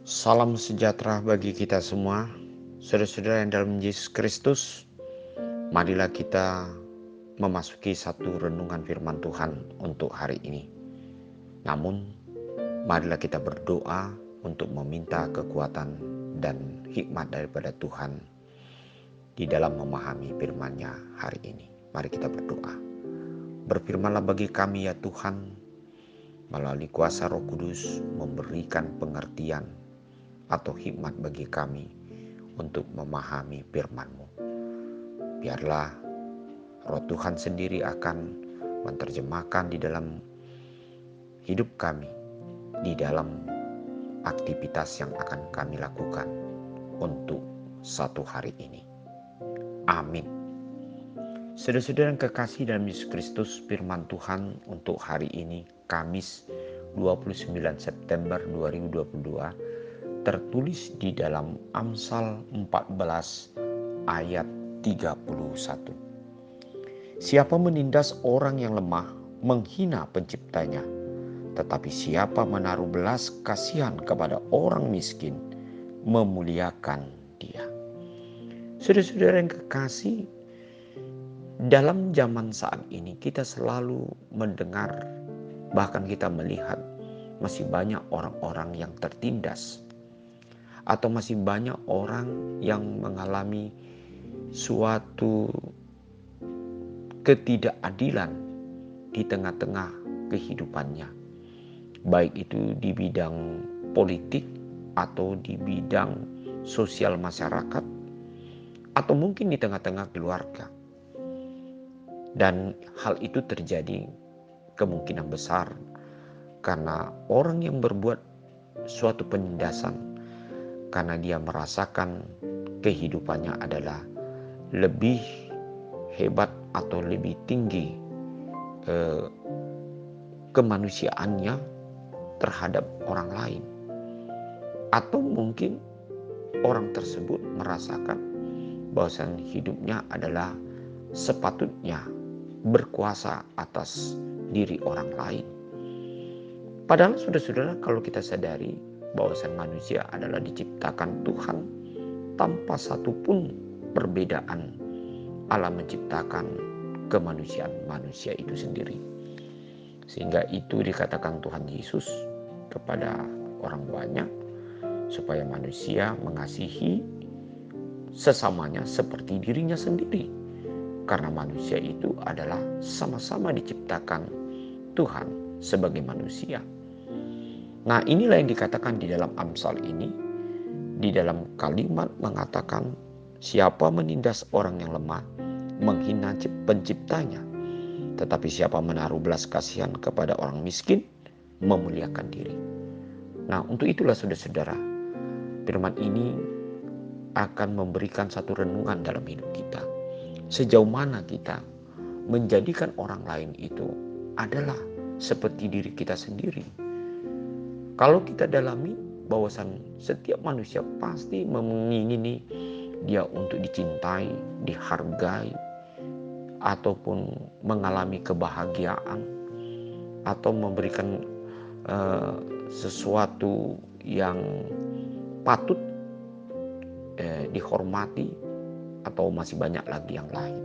Salam sejahtera bagi kita semua, saudara-saudara yang dalam Yesus Kristus. Marilah kita memasuki satu renungan firman Tuhan untuk hari ini. Namun, marilah kita berdoa untuk meminta kekuatan dan hikmat daripada Tuhan di dalam memahami firman-Nya hari ini. Mari kita berdoa. Berfirmanlah bagi kami ya Tuhan, melalui kuasa Roh Kudus memberikan pengertian atau hikmat bagi kami untuk memahami firman-Mu. Biarlah Roh Tuhan sendiri akan menerjemahkan di dalam hidup kami, di dalam aktivitas yang akan kami lakukan untuk satu hari ini. Amin. Saudara-saudara yang kekasih dalam Yesus Kristus, firman Tuhan untuk hari ini, Kamis 29 September 2022, tertulis di dalam Amsal 14 ayat 31. Siapa menindas orang yang lemah menghina penciptanya, tetapi siapa menaruh belas kasihan kepada orang miskin memuliakan dia. Saudara-saudara yang kekasih, dalam zaman saat ini kita selalu mendengar, bahkan kita melihat masih banyak orang-orang yang tertindas, atau masih banyak orang yang mengalami suatu ketidakadilan di tengah-tengah kehidupannya, baik itu di bidang politik atau di bidang sosial masyarakat, atau mungkin di tengah-tengah keluarga. Dan hal itu terjadi kemungkinan besar karena orang yang berbuat suatu penindasan karena dia merasakan kehidupannya adalah lebih hebat atau lebih tinggi kemanusiaannya terhadap orang lain. Atau mungkin orang tersebut merasakan bahwa hidupnya adalah sepatutnya berkuasa atas diri orang lain. Padahal saudara-saudara, kalau kita sadari bahwasan manusia adalah diciptakan Tuhan tanpa satupun perbedaan Allah menciptakan kemanusiaan manusia itu sendiri. Sehingga itu dikatakan Tuhan Yesus kepada orang banyak supaya manusia mengasihi sesamanya seperti dirinya sendiri. Karena manusia itu adalah sama-sama diciptakan Tuhan sebagai manusia. Nah, inilah yang dikatakan di dalam Amsal ini. Di dalam kalimat mengatakan, siapa menindas orang yang lemah, menghina penciptanya. Tetapi siapa menaruh belas kasihan kepada orang miskin, memuliakan diri. Nah, untuk itulah saudara-saudara, firman ini akan memberikan satu renungan dalam hidup kita. Sejauh mana kita menjadikan orang lain itu adalah seperti diri kita sendiri. Kalau kita dalami bahwasan setiap manusia pasti mengingini dia untuk dicintai, dihargai, ataupun mengalami kebahagiaan, atau memberikan sesuatu yang patut dihormati, atau masih banyak lagi yang lain.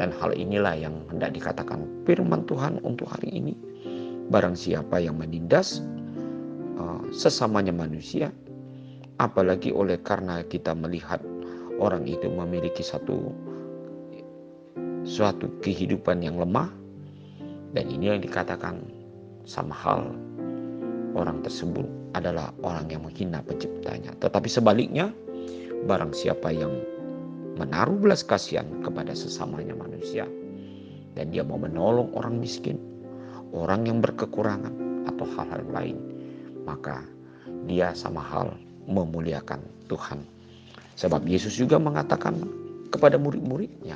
Dan hal inilah yang hendak dikatakan firman Tuhan untuk hari ini. Barang siapa yang menindas sesamanya manusia, apalagi oleh karena kita melihat orang itu memiliki suatu kehidupan yang lemah, dan ini yang dikatakan sama hal orang tersebut adalah orang yang menghina penciptanya. Tetapi sebaliknya, barang siapa yang menaruh belas kasihan kepada sesamanya manusia, dan dia mau menolong orang miskin, orang yang berkekurangan atau hal-hal lain, maka dia sama hal memuliakan Tuhan. Sebab Yesus juga mengatakan kepada murid-muridnya,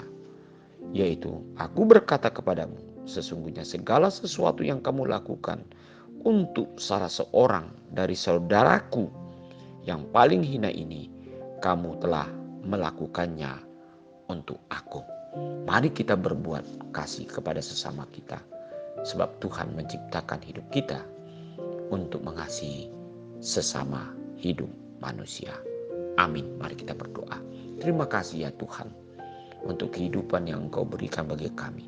yaitu, aku berkata kepadamu, sesungguhnya segala sesuatu yang kamu lakukan untuk salah seorang dari saudaraku yang paling hina ini, kamu telah melakukannya untuk aku. Mari kita berbuat kasih kepada sesama kita, sebab Tuhan menciptakan hidup kita untuk mengasihi sesama hidup manusia. Amin. Mari kita berdoa. Terima kasih ya Tuhan untuk kehidupan yang Engkau berikan bagi kami.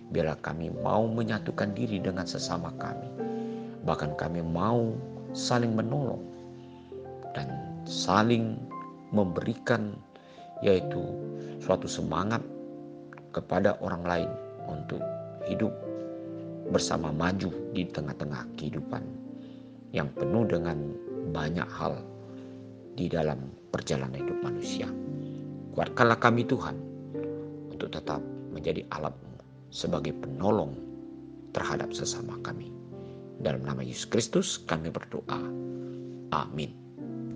Biarlah kami mau menyatukan diri dengan sesama kami. Bahkan kami mau saling menolong dan saling memberikan yaitu suatu semangat kepada orang lain untuk hidup bersama maju di tengah-tengah kehidupan yang penuh dengan banyak hal di dalam perjalanan hidup manusia. Kuatkanlah kami Tuhan untuk tetap menjadi alat-Mu sebagai penolong terhadap sesama kami. Dalam nama Yesus Kristus kami berdoa. Amin.